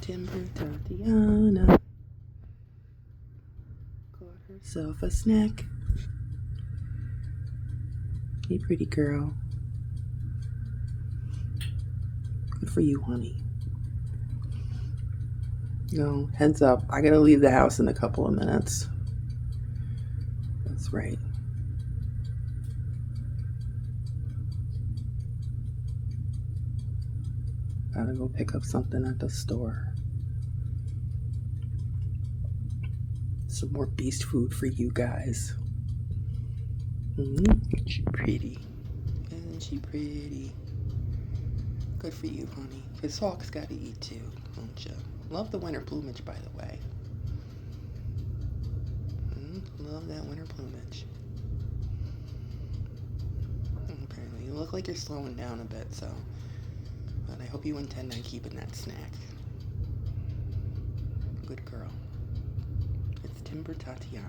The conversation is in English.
Timber Tatiana got herself a snack. Hey, pretty girl. Good for you, honey. No, heads up. I gotta leave the house in a couple of minutes. That's right. Gotta go pick up something at the store. Some more beast food for you guys. Isn't she pretty? Isn't she pretty? Good for you, honey. Because hawks gotta eat too, don't you? Love the winter plumage, by the way. Love that winter plumage. Apparently, you look like you're slowing down a bit, so. But I hope you intend on keeping that snack. Good girl. It's Timber Tatiana.